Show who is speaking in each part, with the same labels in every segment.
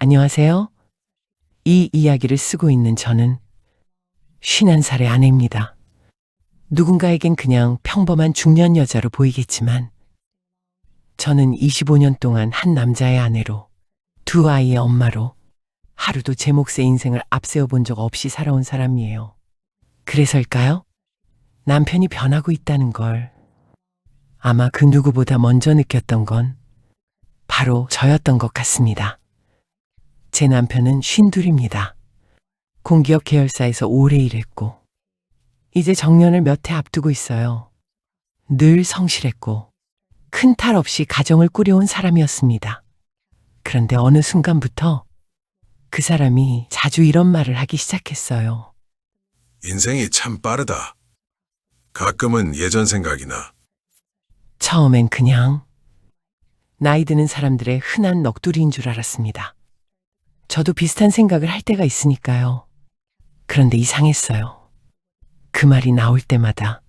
Speaker 1: 안녕하세요. 이 이야기를 쓰고 있는 저는 51살의 아내입니다. 누군가에겐 그냥 평범한 중년 여자로 보이겠지만 저는 25년 동안 한 남자의 아내로, 두 아이의 엄마로 하루도 제 몫의 인생을 앞세워 본 적 없이 살아온 사람이에요. 그래서일까요? 남편이 변하고 있다는 걸 아마 그 누구보다 먼저 느꼈던 건 바로 저였던 것 같습니다. 제 남편은 52입니다. 공기업 계열사에서 오래 일했고 이제 정년을 몇 해 앞두고 있어요. 늘 성실했고 큰 탈 없이 가정을 꾸려온 사람이었습니다. 그런데 어느 순간부터 그 사람이 자주 이런 말을 하기 시작했어요.
Speaker 2: 인생이 참 빠르다. 가끔은 예전 생각이 나.
Speaker 1: 처음엔 그냥 나이 드는 사람들의 흔한 넋두리인 줄 알았습니다. 저도 비슷한 생각을 할 때가 있으니까요. 그런데 이상했어요. 그 말이 나올 때마다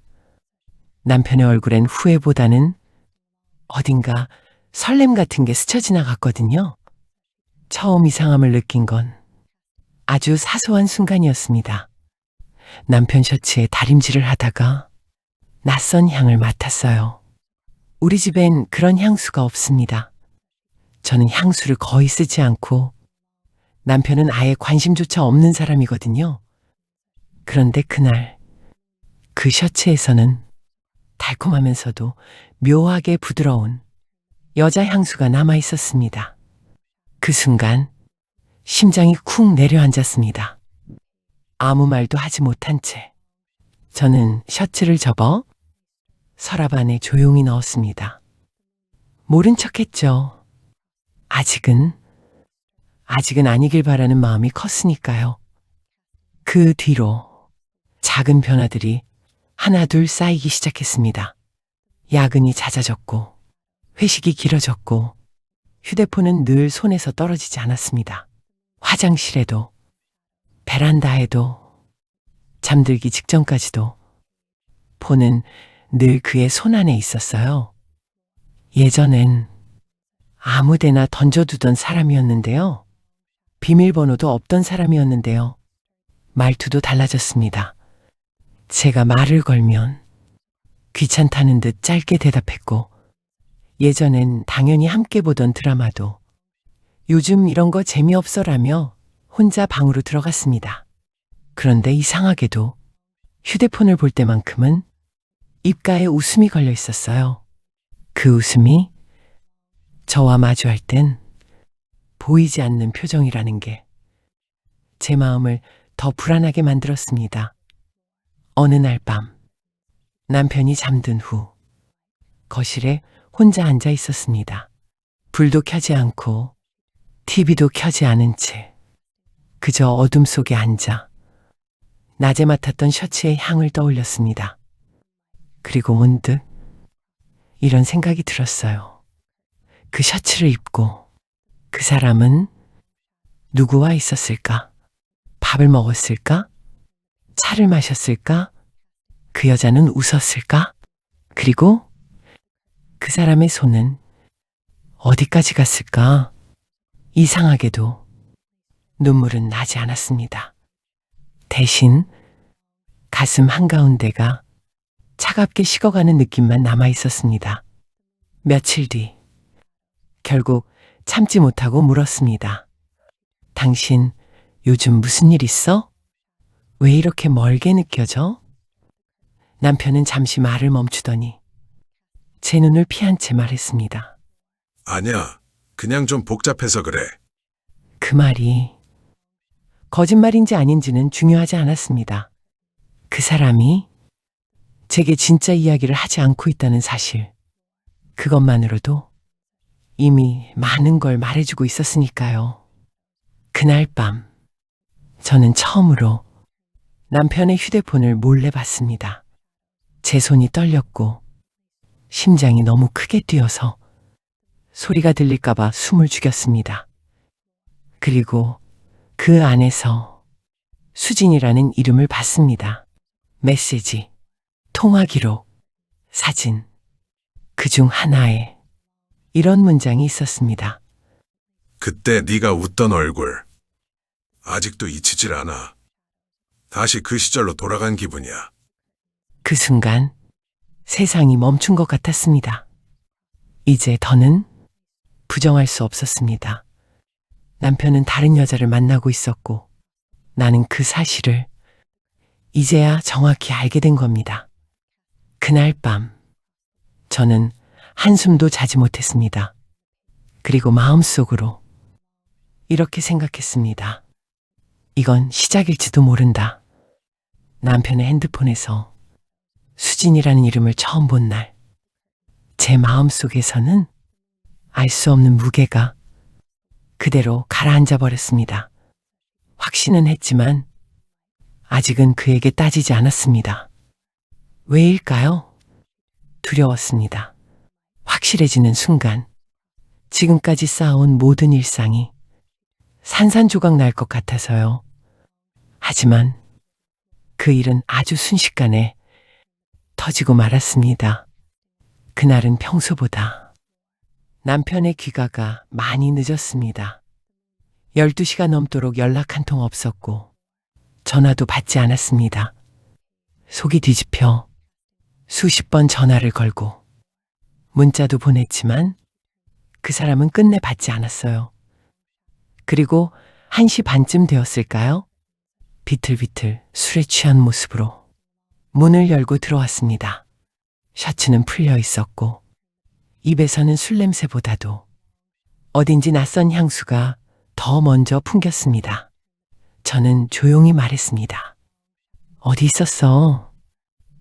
Speaker 1: 남편의 얼굴엔 후회보다는 어딘가 설렘 같은 게 스쳐 지나갔거든요. 처음 이상함을 느낀 건 아주 사소한 순간이었습니다. 남편 셔츠에 다림질을 하다가 낯선 향을 맡았어요. 우리 집엔 그런 향수가 없습니다. 저는 향수를 거의 쓰지 않고 남편은 아예 관심조차 없는 사람이거든요. 그런데 그날 그 셔츠에서는 달콤하면서도 묘하게 부드러운 여자 향수가 남아 있었습니다. 그 순간 심장이 쿵 내려앉았습니다. 아무 말도 하지 못한 채 저는 셔츠를 접어 서랍 안에 조용히 넣었습니다. 모른 척했죠. 아직은 아니길 바라는 마음이 컸으니까요. 그 뒤로 작은 변화들이 하나둘 쌓이기 시작했습니다. 야근이 잦아졌고 회식이 길어졌고 휴대폰은 늘 손에서 떨어지지 않았습니다. 화장실에도 베란다에도 잠들기 직전까지도 폰은 늘 그의 손 안에 있었어요. 예전엔 아무데나 던져두던 사람이었는데요. 비밀번호도 없던 사람이었는데요. 말투도 달라졌습니다. 제가 말을 걸면 귀찮다는 듯 짧게 대답했고 예전엔 당연히 함께 보던 드라마도 요즘 이런 거 재미없어라며 혼자 방으로 들어갔습니다. 그런데 이상하게도 휴대폰을 볼 때만큼은 입가에 웃음이 걸려 있었어요. 그 웃음이 저와 마주할 땐 보이지 않는 표정이라는 게 제 마음을 더 불안하게 만들었습니다. 어느 날 밤 남편이 잠든 후 거실에 혼자 앉아 있었습니다. 불도 켜지 않고 TV도 켜지 않은 채 그저 어둠 속에 앉아 낮에 맡았던 셔츠의 향을 떠올렸습니다. 그리고 문득 이런 생각이 들었어요. 그 셔츠를 입고 그 사람은 누구와 있었을까? 밥을 먹었을까? 차를 마셨을까? 그 여자는 웃었을까? 그리고 그 사람의 손은 어디까지 갔을까? 이상하게도 눈물은 나지 않았습니다. 대신 가슴 한가운데가 차갑게 식어가는 느낌만 남아 있었습니다. 며칠 뒤 결국 참지 못하고 물었습니다. 당신 요즘 무슨 일 있어? 왜 이렇게 멀게 느껴져? 남편은 잠시 말을 멈추더니 제 눈을 피한 채 말했습니다.
Speaker 2: 아니야, 그냥 좀 복잡해서 그래.
Speaker 1: 그 말이 거짓말인지 아닌지는 중요하지 않았습니다. 그 사람이 제게 진짜 이야기를 하지 않고 있다는 사실, 그것만으로도 이미 많은 걸 말해주고 있었으니까요. 그날 밤 저는 처음으로 남편의 휴대폰을 몰래 봤습니다. 제 손이 떨렸고 심장이 너무 크게 뛰어서 소리가 들릴까봐 숨을 죽였습니다. 그리고 그 안에서 수진이라는 이름을 봤습니다. 메시지, 통화 기록, 사진, 그중 하나에 이런 문장이 있었습니다.
Speaker 2: 그때 네가 웃던 얼굴. 아직도 잊히질 않아. 다시 그 시절로 돌아간 기분이야.
Speaker 1: 그 순간 세상이 멈춘 것 같았습니다. 이제 더는 부정할 수 없었습니다. 남편은 다른 여자를 만나고 있었고 나는 그 사실을 이제야 정확히 알게 된 겁니다. 그날 밤 저는 한숨도 자지 못했습니다. 그리고 마음속으로 이렇게 생각했습니다. 이건 시작일지도 모른다. 남편의 핸드폰에서 수진이라는 이름을 처음 본 날, 제 마음속에서는 알 수 없는 무게가 그대로 가라앉아 버렸습니다. 확신은 했지만 아직은 그에게 따지지 않았습니다. 왜일까요? 두려웠습니다. 확실해지는 순간 지금까지 쌓아온 모든 일상이 산산조각 날 것 같아서요. 하지만 그 일은 아주 순식간에 터지고 말았습니다. 그날은 평소보다 남편의 귀가가 많이 늦었습니다. 12시가 넘도록 연락 한 통 없었고 전화도 받지 않았습니다. 속이 뒤집혀 수십 번 전화를 걸고 문자도 보냈지만 그 사람은 끝내 받지 않았어요. 그리고 1시 반쯤 되었을까요? 비틀비틀 술에 취한 모습으로 문을 열고 들어왔습니다. 셔츠는 풀려 있었고 입에서는 술 냄새보다도 어딘지 낯선 향수가 더 먼저 풍겼습니다. 저는 조용히 말했습니다. 어디 있었어?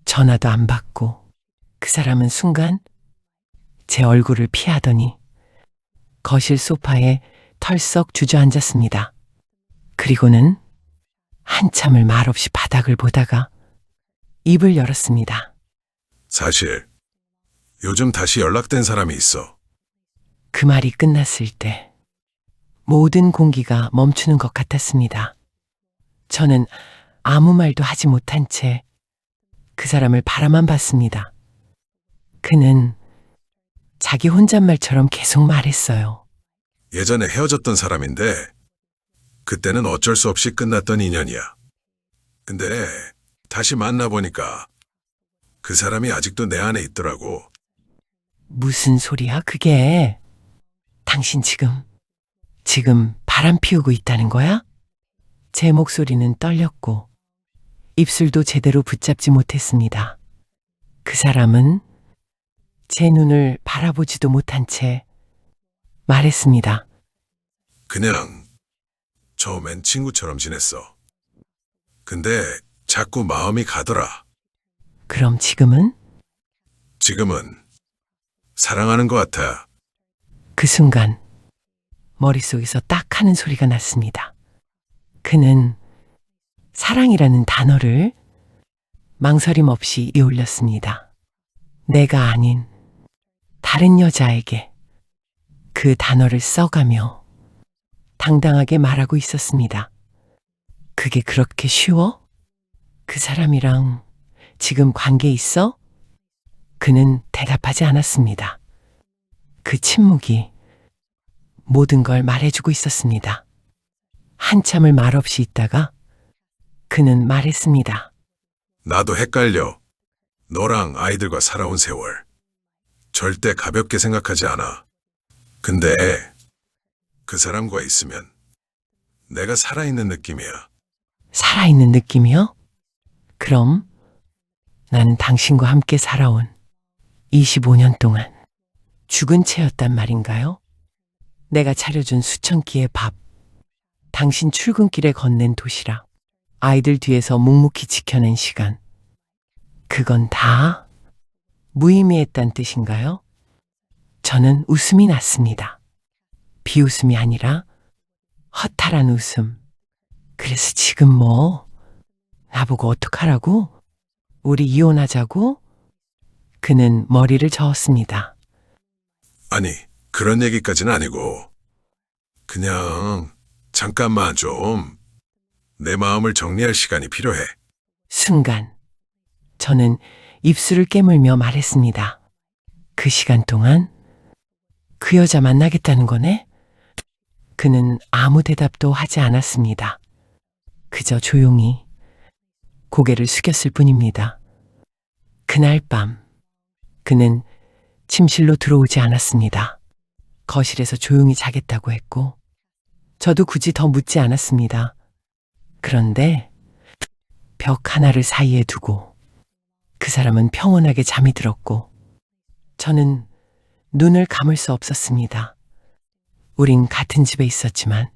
Speaker 1: 전화도 안 받고 그 사람은 순간 제 얼굴을 피하더니 거실 소파에 털썩 주저앉았습니다. 그리고는 한참을 말없이 바닥을 보다가 입을 열었습니다.
Speaker 2: 사실 요즘 다시 연락된 사람이 있어.
Speaker 1: 그 말이 끝났을 때 모든 공기가 멈추는 것 같았습니다. 저는 아무 말도 하지 못한 채 그 사람을 바라만 봤습니다. 그는 자기 혼잣말처럼 계속 말했어요.
Speaker 2: 예전에 헤어졌던 사람인데 그때는 어쩔 수 없이 끝났던 인연이야. 근데 다시 만나보니까 그 사람이 아직도 내 안에 있더라고.
Speaker 1: 무슨 소리야 그게? 당신 지금 바람 피우고 있다는 거야? 제 목소리는 떨렸고 입술도 제대로 붙잡지 못했습니다. 그 사람은 제 눈을 바라보지도 못한 채 말했습니다.
Speaker 2: 그냥 처음엔 친구처럼 지냈어. 근데 자꾸 마음이 가더라.
Speaker 1: 그럼 지금은?
Speaker 2: 지금은 사랑하는 것 같아.
Speaker 1: 그 순간 머릿속에서 딱 하는 소리가 났습니다. 그는 사랑이라는 단어를 망설임 없이 이올렸습니다. 내가 아닌 다른 여자에게 그 단어를 써가며 당당하게 말하고 있었습니다. 그게 그렇게 쉬워? 그 사람이랑 지금 관계 있어? 그는 대답하지 않았습니다. 그 침묵이 모든 걸 말해주고 있었습니다. 한참을 말없이 있다가 그는 말했습니다.
Speaker 2: 나도 헷갈려. 너랑 아이들과 살아온 세월. 절대 가볍게 생각하지 않아. 근데 그 사람과 있으면 내가 살아있는 느낌이야.
Speaker 1: 살아있는 느낌이요? 그럼 나는 당신과 함께 살아온 25년 동안 죽은 채였단 말인가요? 내가 차려준 수천 끼의 밥, 당신 출근길에 건넨 도시락, 아이들 뒤에서 묵묵히 지켜낸 시간. 그건 다 무의미했단 뜻인가요? 저는 웃음이 났습니다. 비웃음이 아니라 허탈한 웃음. 그래서 지금 뭐? 나보고 어떡하라고? 우리 이혼하자고? 그는 머리를 저었습니다.
Speaker 2: 아니, 그런 얘기까지는 아니고 그냥 잠깐만 좀 내 마음을 정리할 시간이 필요해.
Speaker 1: 순간 저는 입술을 깨물며 말했습니다. 그 시간 동안 그 여자 만나겠다는 거네? 그는 아무 대답도 하지 않았습니다. 그저 조용히 고개를 숙였을 뿐입니다. 그날 밤, 그는 침실로 들어오지 않았습니다. 거실에서 조용히 자겠다고 했고, 저도 굳이 더 묻지 않았습니다. 그런데 벽 하나를 사이에 두고 그 사람은 평온하게 잠이 들었고, 저는 눈을 감을 수 없었습니다. 우린 같은 집에 있었지만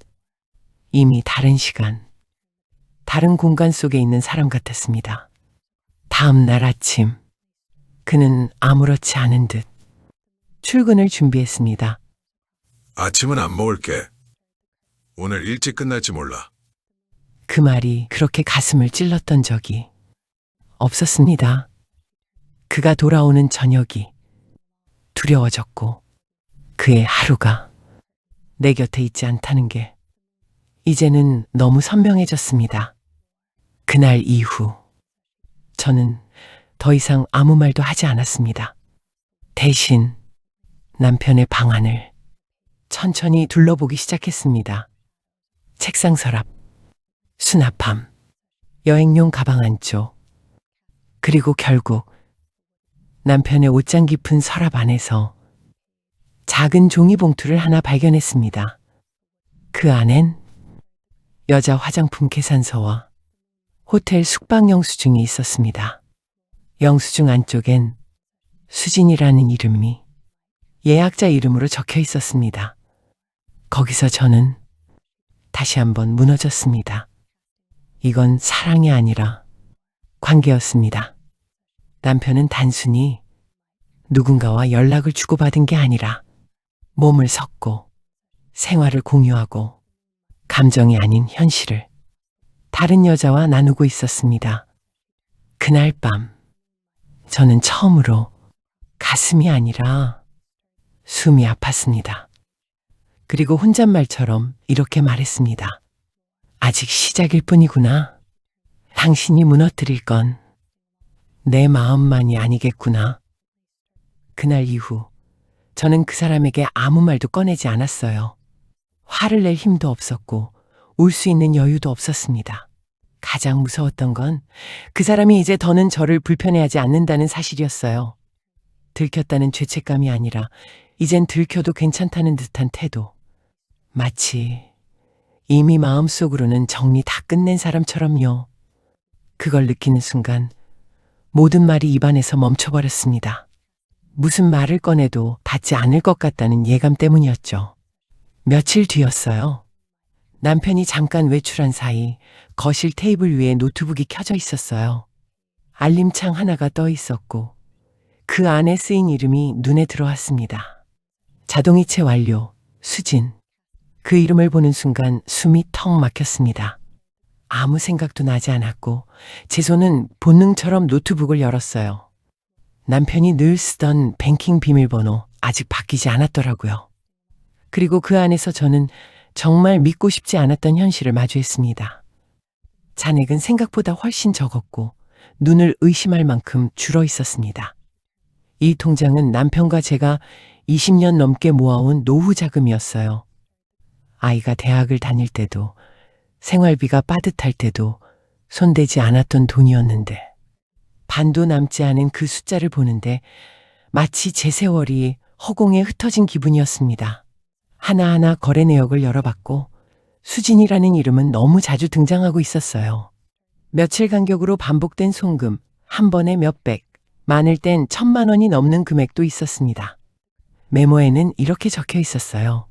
Speaker 1: 이미 다른 시간, 다른 공간 속에 있는 사람 같았습니다. 다음 날 아침, 그는 아무렇지 않은 듯 출근을 준비했습니다.
Speaker 2: 아침은 안 먹을게. 오늘 일찍 끝날지 몰라.
Speaker 1: 그 말이 그렇게 가슴을 찔렀던 적이 없었습니다. 그가 돌아오는 저녁이 두려워졌고, 그의 하루가 내 곁에 있지 않다는 게 이제는 너무 선명해졌습니다. 그날 이후 저는 더 이상 아무 말도 하지 않았습니다. 대신 남편의 방안을 천천히 둘러보기 시작했습니다. 책상 서랍, 수납함, 여행용 가방 안쪽, 그리고 결국 남편의 옷장 깊은 서랍 안에서 작은 종이봉투를 하나 발견했습니다. 그 안엔 여자 화장품 계산서와 호텔 숙박 영수증이 있었습니다. 영수증 안쪽엔 수진이라는 이름이 예약자 이름으로 적혀 있었습니다. 거기서 저는 다시 한번 무너졌습니다. 이건 사랑이 아니라 관계였습니다. 남편은 단순히 누군가와 연락을 주고받은 게 아니라 몸을 섞고 생활을 공유하고 감정이 아닌 현실을 다른 여자와 나누고 있었습니다. 그날 밤, 저는 처음으로 가슴이 아니라 숨이 아팠습니다. 그리고 혼잣말처럼 이렇게 말했습니다. 아직 시작일 뿐이구나. 당신이 무너뜨릴 건 내 마음만이 아니겠구나. 그날 이후 저는 그 사람에게 아무 말도 꺼내지 않았어요. 화를 낼 힘도 없었고 울 수 있는 여유도 없었습니다. 가장 무서웠던 건 그 사람이 이제 더는 저를 불편해하지 않는다는 사실이었어요. 들켰다는 죄책감이 아니라 이젠 들켜도 괜찮다는 듯한 태도. 마치 이미 마음속으로는 정리 다 끝낸 사람처럼요. 그걸 느끼는 순간 모든 말이 입안에서 멈춰버렸습니다. 무슨 말을 꺼내도 받지 않을 것 같다는 예감 때문이었죠. 며칠 뒤였어요. 남편이 잠깐 외출한 사이 거실 테이블 위에 노트북이 켜져 있었어요. 알림창 하나가 떠 있었고 그 안에 쓰인 이름이 눈에 들어왔습니다. 자동이체 완료, 수진. 그 이름을 보는 순간 숨이 턱 막혔습니다. 아무 생각도 나지 않았고 제 손은 본능처럼 노트북을 열었어요. 남편이 늘 쓰던 뱅킹 비밀번호 아직 바뀌지 않았더라고요. 그리고 그 안에서 저는 정말 믿고 싶지 않았던 현실을 마주했습니다. 잔액은 생각보다 훨씬 적었고 눈을 의심할 만큼 줄어 있었습니다. 이 통장은 남편과 제가 20년 넘게 모아온 노후 자금이었어요. 아이가 대학을 다닐 때도 생활비가 빠듯할 때도 손대지 않았던 돈이었는데 반도 남지 않은 그 숫자를 보는데 마치 제 세월이 허공에 흩어진 기분이었습니다. 하나하나 거래 내역을 열어봤고 수진이라는 이름은 너무 자주 등장하고 있었어요. 며칠 간격으로 반복된 송금, 한 번에 몇백, 많을 땐 1,000만 원이 넘는 금액도 있었습니다. 메모에는 이렇게 적혀 있었어요.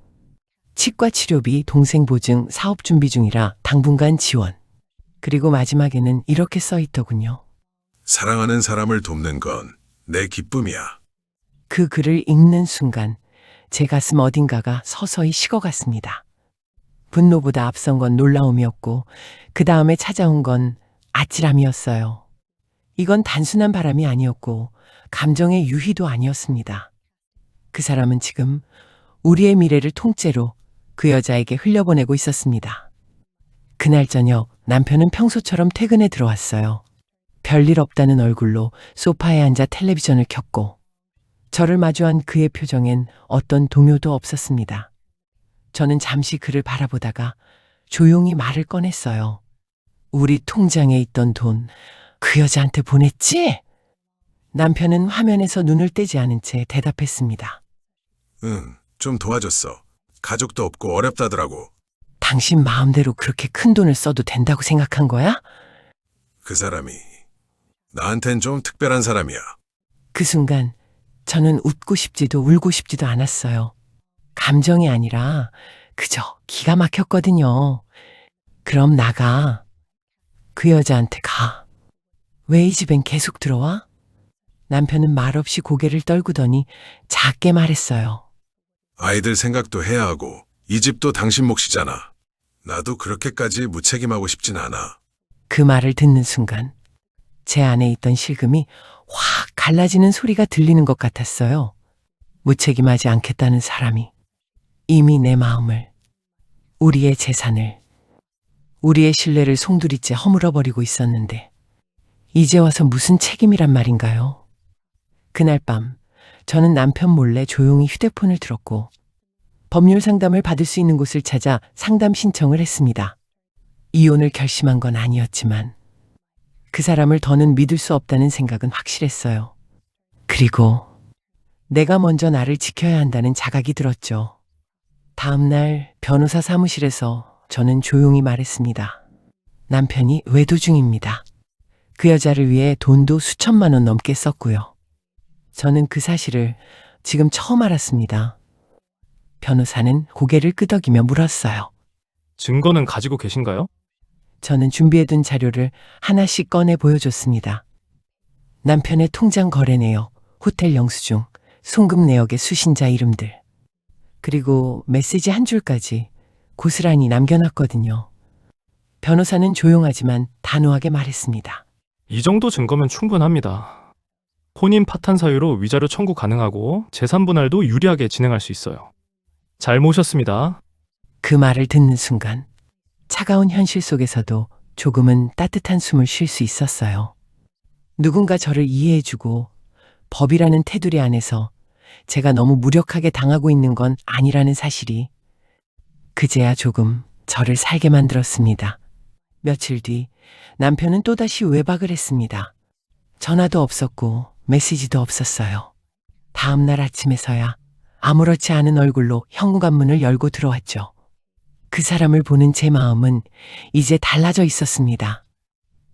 Speaker 1: 치과 치료비, 동생 보증, 사업 준비 중이라 당분간 지원. 그리고 마지막에는 이렇게 써 있더군요.
Speaker 2: 사랑하는 사람을 돕는 건 내 기쁨이야.
Speaker 1: 그 글을 읽는 순간 제 가슴 어딘가가 서서히 식어갔습니다. 분노보다 앞선 건 놀라움이었고 그 다음에 찾아온 건 아찔함이었어요. 이건 단순한 바람이 아니었고 감정의 유희도 아니었습니다. 그 사람은 지금 우리의 미래를 통째로 그 여자에게 흘려보내고 있었습니다. 그날 저녁 남편은 평소처럼 퇴근에 들어왔어요. 별일 없다는 얼굴로 소파에 앉아 텔레비전을 켰고 저를 마주한 그의 표정엔 어떤 동요도 없었습니다. 저는 잠시 그를 바라보다가 조용히 말을 꺼냈어요. 우리 통장에 있던 돈 그 여자한테 보냈지? 남편은 화면에서 눈을 떼지 않은 채 대답했습니다.
Speaker 2: 응, 좀 도와줬어. 가족도 없고 어렵다더라고.
Speaker 1: 당신 마음대로 그렇게 큰 돈을 써도 된다고 생각한 거야?
Speaker 2: 그 사람이 나한텐 좀 특별한 사람이야.
Speaker 1: 그 순간 저는 웃고 싶지도 울고 싶지도 않았어요. 감정이 아니라 그저 기가 막혔거든요. 그럼 나가. 그 여자한테 가. 왜 이 집엔 계속 들어와? 남편은 말없이 고개를 떨구더니 작게 말했어요.
Speaker 2: 아이들 생각도 해야 하고 이 집도 당신 몫이잖아. 나도 그렇게까지 무책임하고 싶진 않아.
Speaker 1: 그 말을 듣는 순간 제 안에 있던 실금이 확 갈라지는 소리가 들리는 것 같았어요. 무책임하지 않겠다는 사람이 이미 내 마음을, 우리의 재산을, 우리의 신뢰를 송두리째 허물어버리고 있었는데 이제 와서 무슨 책임이란 말인가요? 그날 밤 저는 남편 몰래 조용히 휴대폰을 들었고 법률 상담을 받을 수 있는 곳을 찾아 상담 신청을 했습니다. 이혼을 결심한 건 아니었지만 그 사람을 더는 믿을 수 없다는 생각은 확실했어요. 그리고 내가 먼저 나를 지켜야 한다는 자각이 들었죠. 다음 날 변호사 사무실에서 저는 조용히 말했습니다. 남편이 외도 중입니다. 그 여자를 위해 돈도 수천만 원 넘게 썼고요. 저는 그 사실을 지금 처음 알았습니다. 변호사는 고개를 끄덕이며 물었어요.
Speaker 3: 증거는 가지고 계신가요?
Speaker 1: 저는 준비해둔 자료를 하나씩 꺼내 보여줬습니다. 남편의 통장 거래 내역, 호텔 영수증, 송금 내역의 수신자 이름들, 그리고 메시지 한 줄까지 고스란히 남겨놨거든요. 변호사는 조용하지만 단호하게 말했습니다.
Speaker 3: 이 정도 증거면 충분합니다. 혼인 파탄 사유로 위자료 청구 가능하고 재산 분할도 유리하게 진행할 수 있어요. 잘 모셨습니다.
Speaker 1: 그 말을 듣는 순간 차가운 현실 속에서도 조금은 따뜻한 숨을 쉴 수 있었어요. 누군가 저를 이해해주고 법이라는 테두리 안에서 제가 너무 무력하게 당하고 있는 건 아니라는 사실이 그제야 조금 저를 살게 만들었습니다. 며칠 뒤 남편은 또다시 외박을 했습니다. 전화도 없었고 메시지도 없었어요. 다음 날 아침에서야 아무렇지 않은 얼굴로 현관문을 열고 들어왔죠. 그 사람을 보는 제 마음은 이제 달라져 있었습니다.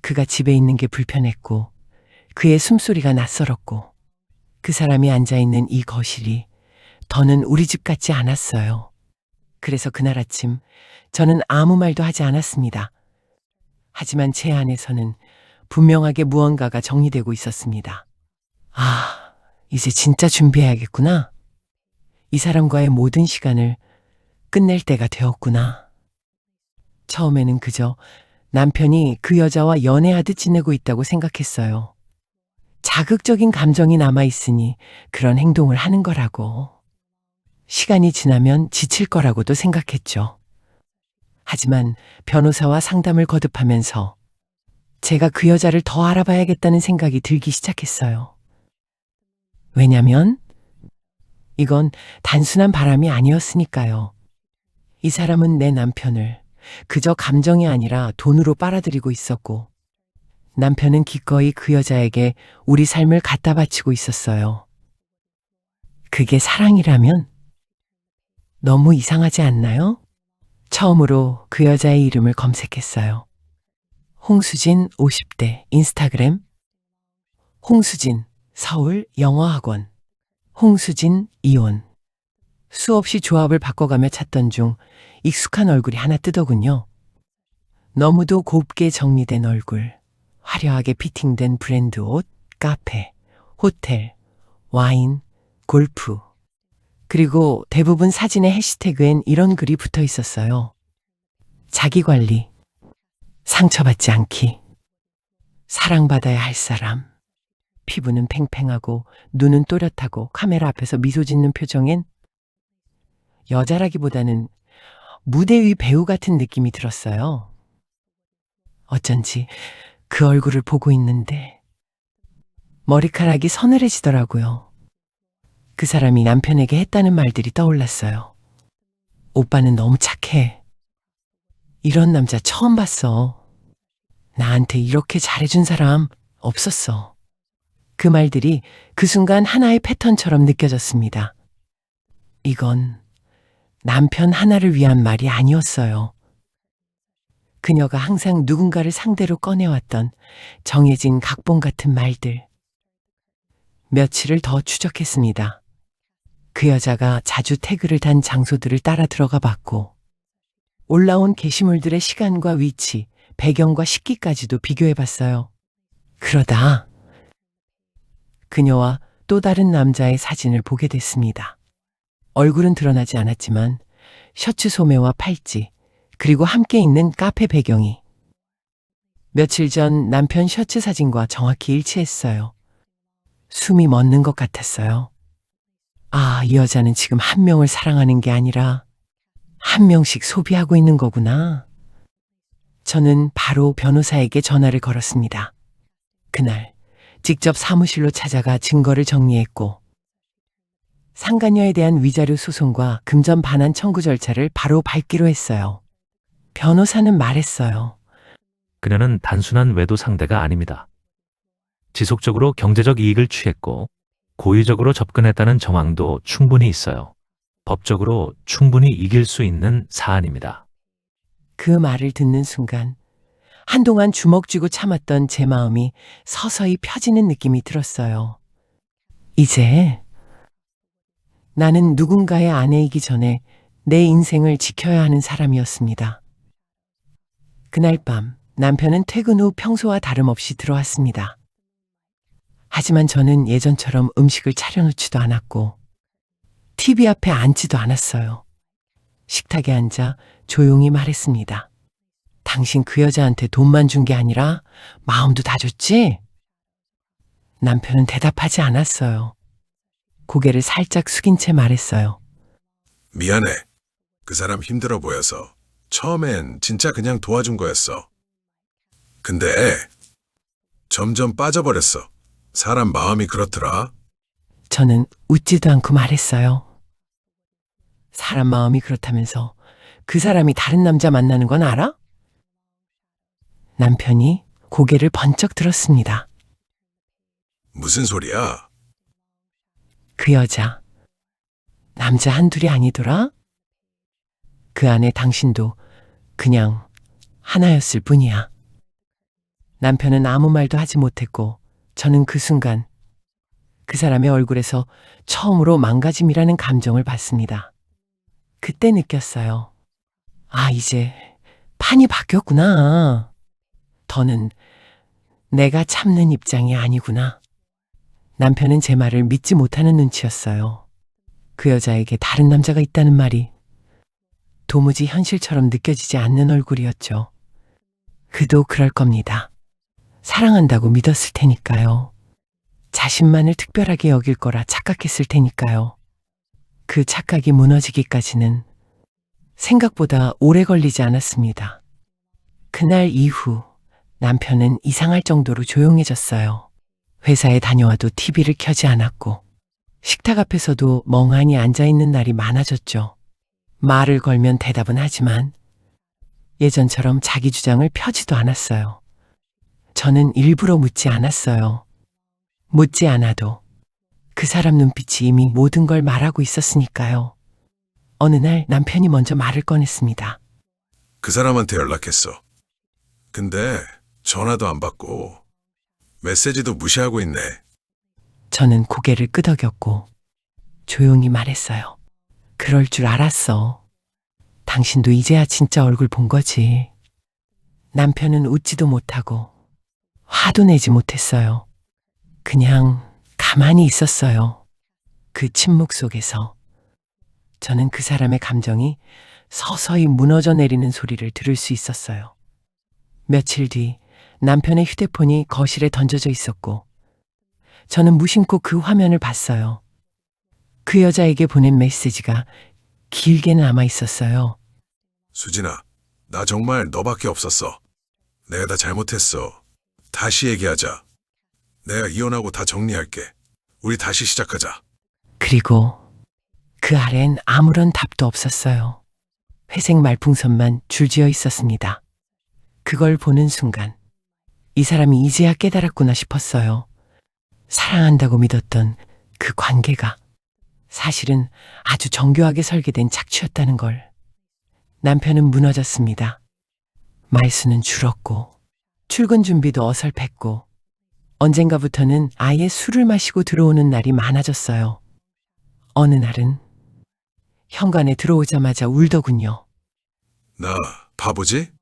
Speaker 1: 그가 집에 있는 게 불편했고 그의 숨소리가 낯설었고 그 사람이 앉아있는 이 거실이 더는 우리 집 같지 않았어요. 그래서 그날 아침 저는 아무 말도 하지 않았습니다. 하지만 제 안에서는 분명하게 무언가가 정리되고 있었습니다. 아, 이제 진짜 준비해야겠구나. 이 사람과의 모든 시간을 끝낼 때가 되었구나. 처음에는 그저 남편이 그 여자와 연애하듯 지내고 있다고 생각했어요. 자극적인 감정이 남아있으니 그런 행동을 하는 거라고. 시간이 지나면 지칠 거라고도 생각했죠. 하지만 변호사와 상담을 거듭하면서 제가 그 여자를 더 알아봐야겠다는 생각이 들기 시작했어요. 왜냐면 이건 단순한 바람이 아니었으니까요. 이 사람은 내 남편을 그저 감정이 아니라 돈으로 빨아들이고 있었고 남편은 기꺼이 그 여자에게 우리 삶을 갖다 바치고 있었어요. 그게 사랑이라면 너무 이상하지 않나요? 처음으로 그 여자의 이름을 검색했어요. 홍수진 50대 인스타그램 홍수진 서울 영어학원 홍수진 이혼 수없이 조합을 바꿔가며 찾던 중 익숙한 얼굴이 하나 뜨더군요. 너무도 곱게 정리된 얼굴, 화려하게 피팅된 브랜드 옷, 카페, 호텔, 와인, 골프 그리고 대부분 사진의 해시태그엔 이런 글이 붙어 있었어요. 자기관리, 상처받지 않기, 사랑받아야 할 사람, 피부는 팽팽하고 눈은 또렷하고 카메라 앞에서 미소 짓는 표정엔 여자라기보다는 무대 위 배우 같은 느낌이 들었어요. 어쩐지 그 얼굴을 보고 있는데 머리카락이 서늘해지더라고요. 그 사람이 남편에게 했다는 말들이 떠올랐어요. 오빠는 너무 착해. 이런 남자 처음 봤어. 나한테 이렇게 잘해준 사람 없었어. 그 말들이 그 순간 하나의 패턴처럼 느껴졌습니다. 이건 남편 하나를 위한 말이 아니었어요. 그녀가 항상 누군가를 상대로 꺼내왔던 정해진 각본 같은 말들. 며칠을 더 추적했습니다. 그 여자가 자주 태그를 단 장소들을 따라 들어가 봤고, 올라온 게시물들의 시간과 위치, 배경과 시기까지도 비교해 봤어요. 그러다 그녀와 또 다른 남자의 사진을 보게 됐습니다. 얼굴은 드러나지 않았지만 셔츠 소매와 팔찌, 그리고 함께 있는 카페 배경이 며칠 전 남편 셔츠 사진과 정확히 일치했어요. 숨이 멎는 것 같았어요. 아, 이 여자는 지금 한 명을 사랑하는 게 아니라 한 명씩 소비하고 있는 거구나. 저는 바로 변호사에게 전화를 걸었습니다. 그날 직접 사무실로 찾아가 증거를 정리했고, 상간녀에 대한 위자료 소송과 금전 반환 청구 절차를 바로 밟기로 했어요. 변호사는 말했어요.
Speaker 4: 그녀는 단순한 외도 상대가 아닙니다. 지속적으로 경제적 이익을 취했고 고의적으로 접근했다는 정황도 충분히 있어요. 법적으로 충분히 이길 수 있는 사안입니다.
Speaker 1: 그 말을 듣는 순간 한동안 주먹 쥐고 참았던 제 마음이 서서히 펴지는 느낌이 들었어요. 이제 나는 누군가의 아내이기 전에 내 인생을 지켜야 하는 사람이었습니다. 그날 밤 남편은 퇴근 후 평소와 다름없이 들어왔습니다. 하지만 저는 예전처럼 음식을 차려놓지도 않았고 TV 앞에 앉지도 않았어요. 식탁에 앉아 조용히 말했습니다. 당신 그 여자한테 돈만 준 게 아니라 마음도 다 줬지? 남편은 대답하지 않았어요. 고개를 살짝 숙인 채 말했어요.
Speaker 2: 미안해. 그 사람 힘들어 보여서 처음엔 진짜 그냥 도와준 거였어. 근데 점점 빠져버렸어. 사람 마음이 그렇더라.
Speaker 1: 저는 웃지도 않고 말했어요. 사람 마음이 그렇다면서 그 사람이 다른 남자 만나는 건 알아? 남편이 고개를 번쩍 들었습니다.
Speaker 2: 무슨 소리야?
Speaker 1: 그 여자, 남자 한둘이 아니더라? 그 안에 당신도 그냥 하나였을 뿐이야. 남편은 아무 말도 하지 못했고, 저는 그 순간 그 사람의 얼굴에서 처음으로 망가짐이라는 감정을 받습니다. 그때 느꼈어요. 아, 이제 판이 바뀌었구나. 더는 내가 참는 입장이 아니구나. 남편은 제 말을 믿지 못하는 눈치였어요. 그 여자에게 다른 남자가 있다는 말이 도무지 현실처럼 느껴지지 않는 얼굴이었죠. 그도 그럴 겁니다. 사랑한다고 믿었을 테니까요. 자신만을 특별하게 여길 거라 착각했을 테니까요. 그 착각이 무너지기까지는 생각보다 오래 걸리지 않았습니다. 그날 이후 남편은 이상할 정도로 조용해졌어요. 회사에 다녀와도 TV를 켜지 않았고, 식탁 앞에서도 멍하니 앉아있는 날이 많아졌죠. 말을 걸면 대답은 하지만 예전처럼 자기 주장을 펴지도 않았어요. 저는 일부러 묻지 않았어요. 묻지 않아도 그 사람 눈빛이 이미 모든 걸 말하고 있었으니까요. 어느 날 남편이 먼저 말을 꺼냈습니다.
Speaker 2: 그 사람한테 연락했어. 근데 전화도 안 받고 메시지도 무시하고 있네.
Speaker 1: 저는 고개를 끄덕였고 조용히 말했어요. 그럴 줄 알았어. 당신도 이제야 진짜 얼굴 본 거지. 남편은 웃지도 못하고 화도 내지 못했어요. 그냥 가만히 있었어요. 그 침묵 속에서 저는 그 사람의 감정이 서서히 무너져 내리는 소리를 들을 수 있었어요. 며칠 뒤 남편의 휴대폰이 거실에 던져져 있었고, 저는 무심코 그 화면을 봤어요. 그 여자에게 보낸 메시지가 길게 남아 있었어요.
Speaker 2: 수진아, 나 정말 너밖에 없었어. 내가 다 잘못했어. 다시 얘기하자. 내가 이혼하고 다 정리할게. 우리 다시 시작하자.
Speaker 1: 그리고 그 아래엔 아무런 답도 없었어요. 회색 말풍선만 줄지어 있었습니다. 그걸 보는 순간 이 사람이 이제야 깨달았구나 싶었어요. 사랑한다고 믿었던 그 관계가 사실은 아주 정교하게 설계된 착취였다는 걸. 남편은 무너졌습니다. 말수는 줄었고 출근 준비도 어설펐고 언젠가부터는 아예 술을 마시고 들어오는 날이 많아졌어요. 어느 날은 현관에 들어오자마자 울더군요.
Speaker 2: 나 바보지?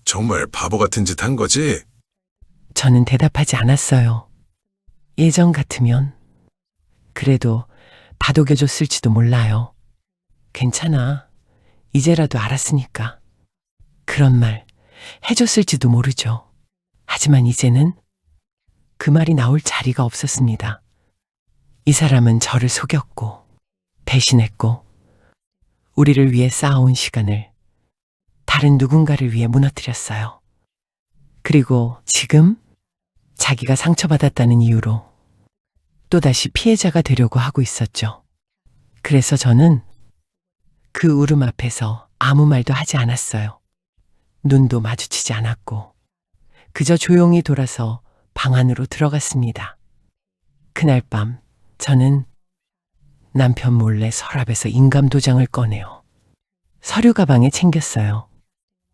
Speaker 2: 정말 바보 같은 짓 한 거지?
Speaker 1: 저는 대답하지 않았어요. 예전 같으면 그래도 다독여줬을지도 몰라요. 괜찮아. 이제라도 알았으니까. 그런 말 해줬을지도 모르죠. 하지만 이제는 그 말이 나올 자리가 없었습니다. 이 사람은 저를 속였고 배신했고 우리를 위해 쌓아온 시간을 다른 누군가를 위해 무너뜨렸어요. 그리고 지금 자기가 상처받았다는 이유로 또다시 피해자가 되려고 하고 있었죠. 그래서 저는 그 울음 앞에서 아무 말도 하지 않았어요. 눈도 마주치지 않았고 그저 조용히 돌아서 방 안으로 들어갔습니다. 그날 밤 저는 남편 몰래 서랍에서 인감도장을 꺼내어 서류 가방에 챙겼어요.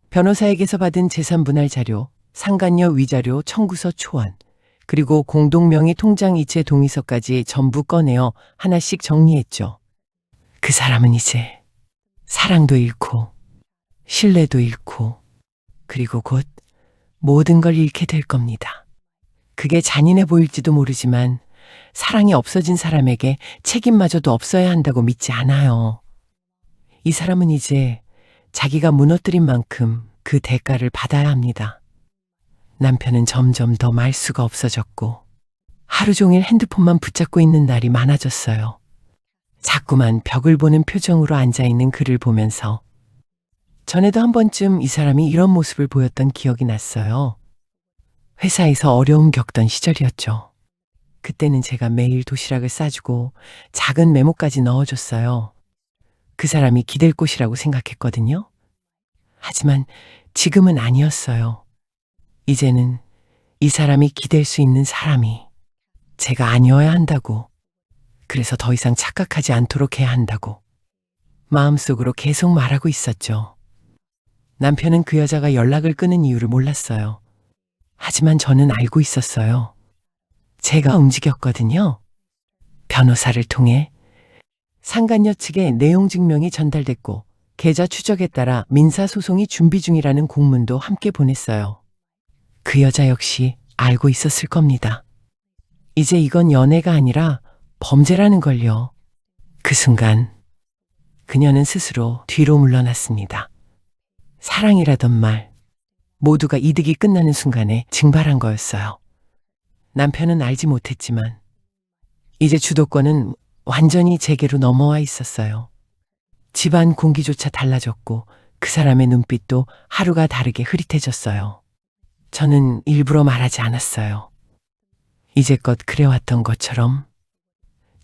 Speaker 1: 변호사에게서 받은 재산분할 자료, 상간녀 위자료 청구서 초안, 그리고 공동명의 통장 이체 동의서까지 전부 꺼내어 하나씩 정리했죠. 그 사람은 이제 사랑도 잃고 신뢰도 잃고 그리고 곧 모든 걸 잃게 될 겁니다. 그게 잔인해 보일지도 모르지만 사랑이 없어진 사람에게 책임마저도 없어야 한다고 믿지 않아요. 이 사람은 이제 자기가 무너뜨린 만큼 그 대가를 받아야 합니다. 남편은 점점 더 말수가 없어졌고 하루 종일 핸드폰만 붙잡고 있는 날이 많아졌어요. 자꾸만 벽을 보는 표정으로 앉아있는 그를 보면서 전에도 한 번쯤 이 사람이 이런 모습을 보였던 기억이 났어요. 회사에서 어려움 겪던 시절이었죠. 그때는 제가 매일 도시락을 싸주고 작은 메모까지 넣어줬어요. 그 사람이 기댈 곳이라고 생각했거든요. 하지만 지금은 아니었어요. 이제는 이 사람이 기댈 수 있는 사람이 제가 아니어야 한다고, 그래서 더 이상 착각하지 않도록 해야 한다고 마음속으로 계속 말하고 있었죠. 남편은 그 여자가 연락을 끊은 이유를 몰랐어요. 하지만 저는 알고 있었어요. 제가 움직였거든요. 변호사를 통해 상간녀 측에 내용 증명이 전달됐고 계좌 추적에 따라 민사소송이 준비 중이라는 공문도 함께 보냈어요. 그 여자 역시 알고 있었을 겁니다. 이제 이건 연애가 아니라 범죄라는 걸요. 그 순간 그녀는 스스로 뒤로 물러났습니다. 사랑이라던 말 모두가 이득이 끝나는 순간에 증발한 거였어요. 남편은 알지 못했지만 이제 주도권은 완전히 제게로 넘어와 있었어요. 집안 공기조차 달라졌고 그 사람의 눈빛도 하루가 다르게 흐릿해졌어요. 저는 일부러 말하지 않았어요. 이제껏 그래왔던 것처럼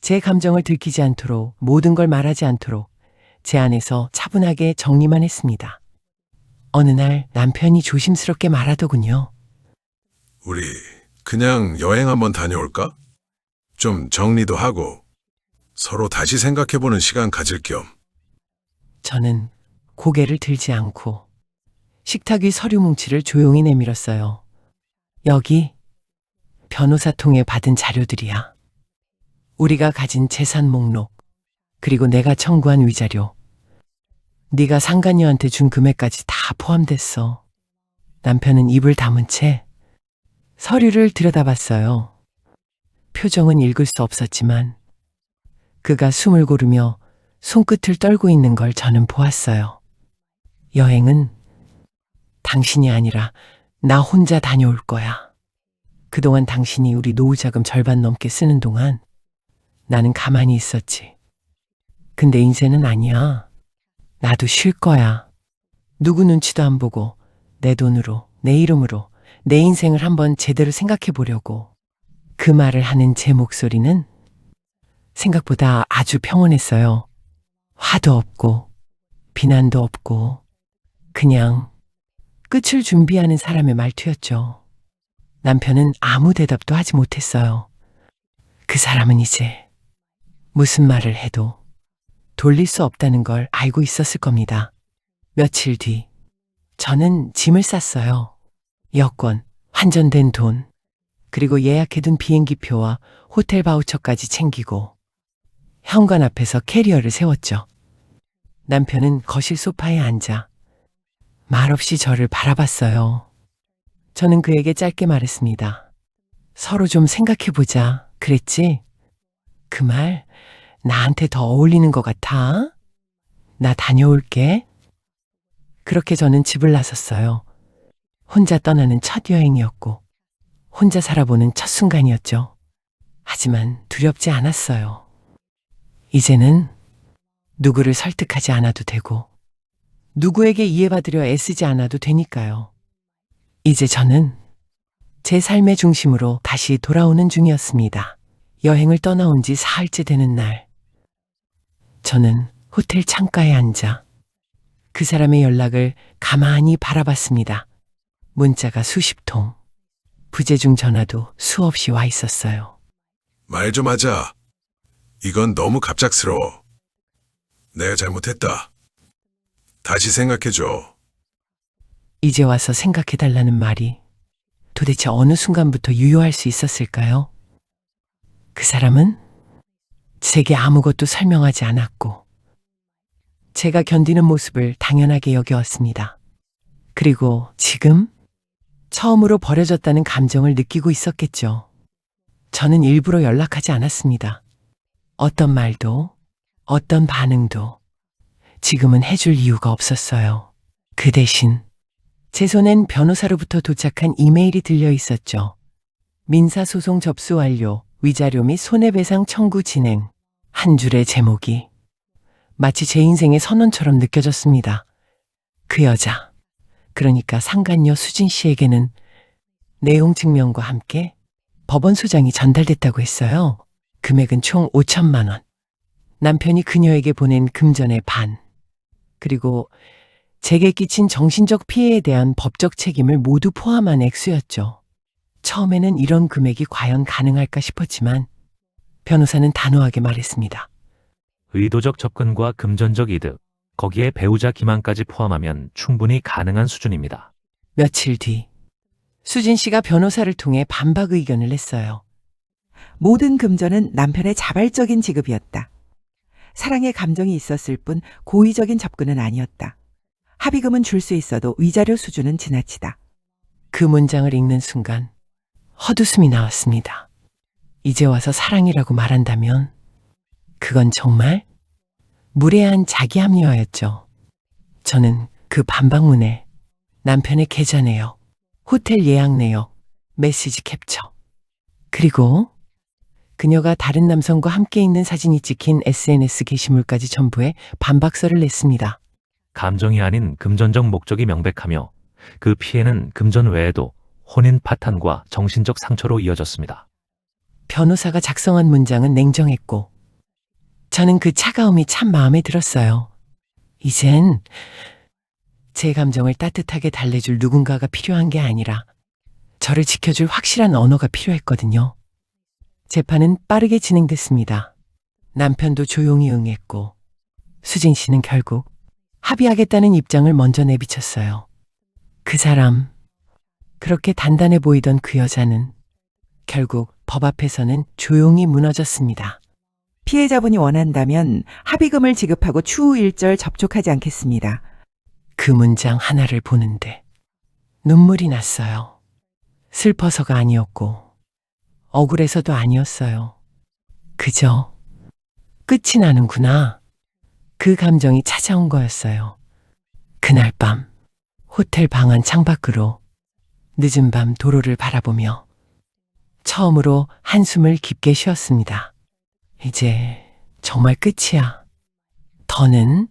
Speaker 1: 제 감정을 들키지 않도록, 모든 걸 말하지 않도록 제 안에서 차분하게 정리만 했습니다. 어느 날 남편이 조심스럽게 말하더군요.
Speaker 2: 우리 그냥 여행 한번 다녀올까? 좀 정리도 하고 서로 다시 생각해보는 시간 가질 겸.
Speaker 1: 저는 고개를 들지 않고 식탁 위 서류 뭉치를 조용히 내밀었어요. 여기 변호사 통해 받은 자료들이야. 우리가 가진 재산 목록, 그리고 내가 청구한 위자료, 네가 상간녀한테 준 금액까지 다 포함됐어. 남편은 입을 다문 채 서류를 들여다봤어요. 표정은 읽을 수 없었지만 그가 숨을 고르며 손끝을 떨고 있는 걸 저는 보았어요. 여행은 당신이 아니라 나 혼자 다녀올 거야. 그동안 당신이 우리 노후자금 절반 넘게 쓰는 동안 나는 가만히 있었지. 근데 이제는 아니야. 나도 쉴 거야. 누구 눈치도 안 보고 내 돈으로, 내 이름으로 내 인생을 한번 제대로 생각해 보려고. 그 말을 하는 제 목소리는 생각보다 아주 평온했어요. 화도 없고 비난도 없고 그냥 끝을 준비하는 사람의 말투였죠. 남편은 아무 대답도 하지 못했어요. 그 사람은 이제 무슨 말을 해도 돌릴 수 없다는 걸 알고 있었을 겁니다. 며칠 뒤 저는 짐을 쌌어요. 여권, 환전된 돈, 그리고 예약해둔 비행기표와 호텔 바우처까지 챙기고 현관 앞에서 캐리어를 세웠죠. 남편은 거실 소파에 앉아 말없이 저를 바라봤어요. 저는 그에게 짧게 말했습니다. 서로 좀 생각해보자. 그랬지? 그 말 나한테 더 어울리는 것 같아. 나 다녀올게. 그렇게 저는 집을 나섰어요. 혼자 떠나는 첫 여행이었고 혼자 살아보는 첫 순간이었죠. 하지만 두렵지 않았어요. 이제는 누구를 설득하지 않아도 되고 누구에게 이해받으려 애쓰지 않아도 되니까요. 이제 저는 제 삶의 중심으로 다시 돌아오는 중이었습니다. 여행을 떠나온 지 사흘째 되는 날, 저는 호텔 창가에 앉아 그 사람의 연락을 가만히 바라봤습니다. 문자가 수십 통, 부재중 전화도 수없이 와 있었어요.
Speaker 2: 말 좀 하자. 이건 너무 갑작스러워. 내가 잘못했다. 다시 생각해줘.
Speaker 1: 이제 와서 생각해달라는 말이 도대체 어느 순간부터 유효할 수 있었을까요? 그 사람은 제게 아무것도 설명하지 않았고 제가 견디는 모습을 당연하게 여겨왔습니다. 그리고 지금 처음으로 버려졌다는 감정을 느끼고 있었겠죠. 저는 일부러 연락하지 않았습니다. 어떤 말도, 어떤 반응도 지금은 해줄 이유가 없었어요. 그 대신 제 손엔 변호사로부터 도착한 이메일이 들려 있었죠. 민사소송 접수 완료, 위자료 및 손해배상 청구 진행. 한 줄의 제목이 마치 제 인생의 선언처럼 느껴졌습니다. 그 여자, 그러니까 상간녀 수진 씨에게는 내용 증명과 함께 법원 소장이 전달됐다고 했어요. 금액은 총 5천만 원. 남편이 그녀에게 보낸 금전의 반, 그리고 제게 끼친 정신적 피해에 대한 법적 책임을 모두 포함한 액수였죠. 처음에는 이런 금액이 과연 가능할까 싶었지만 변호사는 단호하게 말했습니다.
Speaker 4: 의도적 접근과 금전적 이득, 거기에 배우자 기만까지 포함하면 충분히 가능한 수준입니다.
Speaker 1: 며칠 뒤 수진 씨가 변호사를 통해 반박 의견을 냈어요.
Speaker 5: 모든 금전은 남편의 자발적인 지급이었다. 사랑의 감정이 있었을 뿐 고의적인 접근은 아니었다. 합의금은 줄 수 있어도 위자료 수준은 지나치다.
Speaker 1: 그 문장을 읽는 순간 헛웃음이 나왔습니다. 이제 와서 사랑이라고 말한다면 그건 정말 무례한 자기 합리화였죠. 저는 그 반박문에 남편의 계좌 내역, 호텔 예약 내역, 메시지 캡처, 그리고 그녀가 다른 남성과 함께 있는 사진이 찍힌 SNS 게시물까지 첨부해 반박서를 냈습니다.
Speaker 4: 감정이 아닌 금전적 목적이 명백하며 그 피해는 금전 외에도 혼인 파탄과 정신적 상처로 이어졌습니다.
Speaker 1: 변호사가 작성한 문장은 냉정했고 저는 그 차가움이 참 마음에 들었어요. 이젠 제 감정을 따뜻하게 달래줄 누군가가 필요한 게 아니라 저를 지켜줄 확실한 언어가 필요했거든요. 재판은 빠르게 진행됐습니다. 남편도 조용히 응했고 수진 씨는 결국 합의하겠다는 입장을 먼저 내비쳤어요. 그 사람, 그렇게 단단해 보이던 그 여자는 결국 법 앞에서는 조용히 무너졌습니다.
Speaker 5: 피해자분이 원한다면 합의금을 지급하고 추후 일절 접촉하지 않겠습니다.
Speaker 1: 그 문장 하나를 보는데 눈물이 났어요. 슬퍼서가 아니었고 억울해서도 아니었어요. 그저 끝이 나는구나. 그 감정이 찾아온 거였어요. 그날 밤 호텔 방 안 창밖으로 늦은 밤 도로를 바라보며 처음으로 한숨을 깊게 쉬었습니다. 이제 정말 끝이야. 더는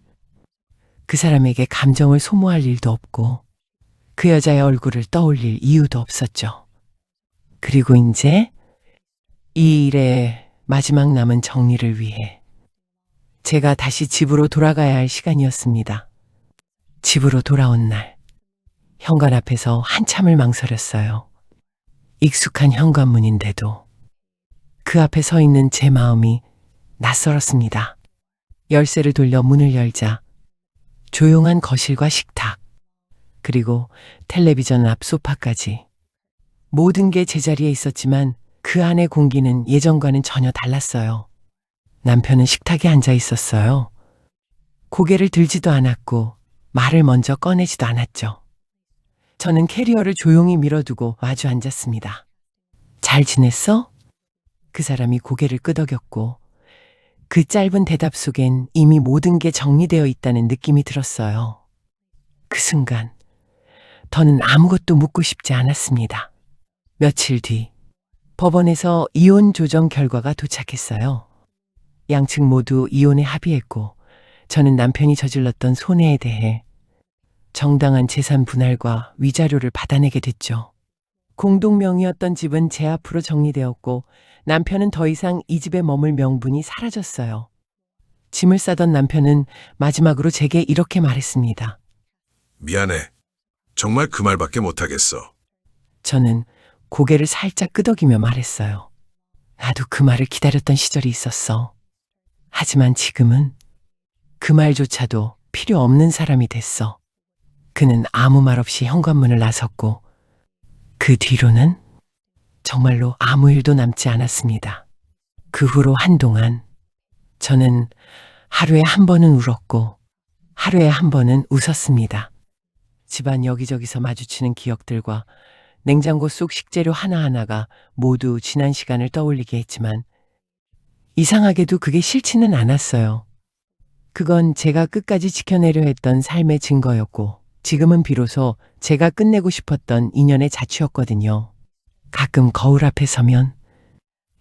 Speaker 1: 그 사람에게 감정을 소모할 일도 없고 그 여자의 얼굴을 떠올릴 이유도 없었죠. 그리고 이제 이 일의 마지막 남은 정리를 위해 제가 다시 집으로 돌아가야 할 시간이었습니다. 집으로 돌아온 날, 현관 앞에서 한참을 망설였어요. 익숙한 현관문인데도 그 앞에 서 있는 제 마음이 낯설었습니다. 열쇠를 돌려 문을 열자 조용한 거실과 식탁, 그리고 텔레비전 앞 소파까지 모든 게 제자리에 있었지만 그 안의 공기는 예전과는 전혀 달랐어요. 남편은 식탁에 앉아 있었어요. 고개를 들지도 않았고 말을 먼저 꺼내지도 않았죠. 저는 캐리어를 조용히 밀어두고 마주 앉았습니다. 잘 지냈어? 그 사람이 고개를 끄덕였고 그 짧은 대답 속엔 이미 모든 게 정리되어 있다는 느낌이 들었어요. 그 순간 더는 아무것도 묻고 싶지 않았습니다. 며칠 뒤 법원에서 이혼 조정 결과가 도착했어요. 양측 모두 이혼에 합의했고 저는 남편이 저질렀던 손해에 대해 정당한 재산 분할과 위자료를 받아내게 됐죠. 공동명의였던 집은 제 앞으로 정리되었고 남편은 더 이상 이 집에 머물 명분이 사라졌어요. 짐을 싸던 남편은 마지막으로 제게 이렇게 말했습니다.
Speaker 2: 미안해. 정말 그 말밖에 못하겠어.
Speaker 1: 저는 고개를 살짝 끄덕이며 말했어요. 나도 그 말을 기다렸던 시절이 있었어. 하지만 지금은 그 말조차도 필요 없는 사람이 됐어. 그는 아무 말 없이 현관문을 나섰고 그 뒤로는 정말로 아무 일도 남지 않았습니다. 그 후로 한동안 저는 하루에 한 번은 울었고 하루에 한 번은 웃었습니다. 집안 여기저기서 마주치는 기억들과 냉장고 속 식재료 하나하나가 모두 지난 시간을 떠올리게 했지만 이상하게도 그게 싫지는 않았어요. 그건 제가 끝까지 지켜내려 했던 삶의 증거였고 지금은 비로소 제가 끝내고 싶었던 인연의 자취였거든요. 가끔 거울 앞에 서면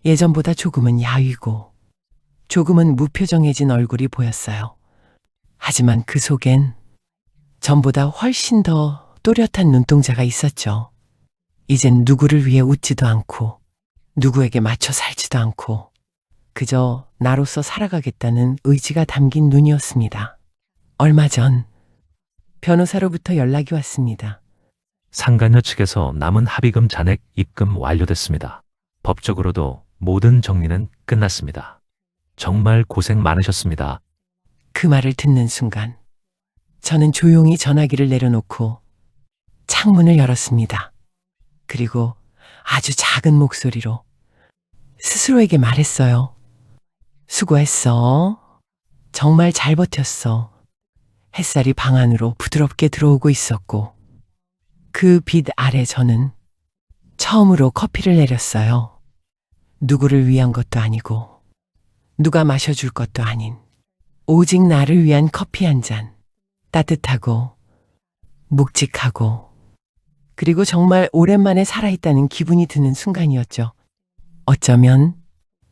Speaker 1: 예전보다 조금은 야위고 조금은 무표정해진 얼굴이 보였어요. 하지만 그 속엔 전보다 훨씬 더 또렷한 눈동자가 있었죠. 이젠 누구를 위해 웃지도 않고 누구에게 맞춰 살지도 않고 그저 나로서 살아가겠다는 의지가 담긴 눈이었습니다. 얼마 전 변호사로부터 연락이 왔습니다.
Speaker 4: 상간녀 측에서 남은 합의금 잔액 입금 완료됐습니다. 법적으로도 모든 정리는 끝났습니다. 정말 고생 많으셨습니다.
Speaker 1: 그 말을 듣는 순간 저는 조용히 전화기를 내려놓고 창문을 열었습니다. 그리고 아주 작은 목소리로 스스로에게 말했어요. 수고했어. 정말 잘 버텼어. 햇살이 방 안으로 부드럽게 들어오고 있었고 그 빛 아래 저는 처음으로 커피를 내렸어요. 누구를 위한 것도 아니고 누가 마셔줄 것도 아닌 오직 나를 위한 커피 한 잔. 따뜻하고 묵직하고 그리고 정말 오랜만에 살아있다는 기분이 드는 순간이었죠. 어쩌면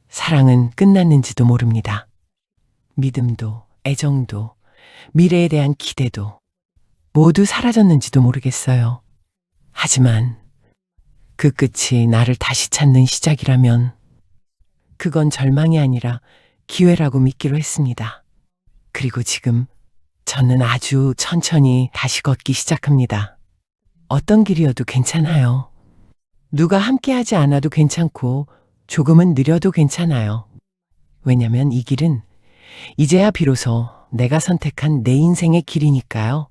Speaker 1: 사랑은 끝났는지도 모릅니다. 믿음도 애정도 미래에 대한 기대도 모두 사라졌는지도 모르겠어요. 하지만 그 끝이 나를 다시 찾는 시작이라면 그건 절망이 아니라 기회라고 믿기로 했습니다. 그리고 지금 저는 아주 천천히 다시 걷기 시작합니다. 어떤 길이어도 괜찮아요. 누가 함께하지 않아도 괜찮고 조금은 느려도 괜찮아요. 왜냐면 이 길은 이제야 비로소 내가 선택한 내 인생의 길이니까요.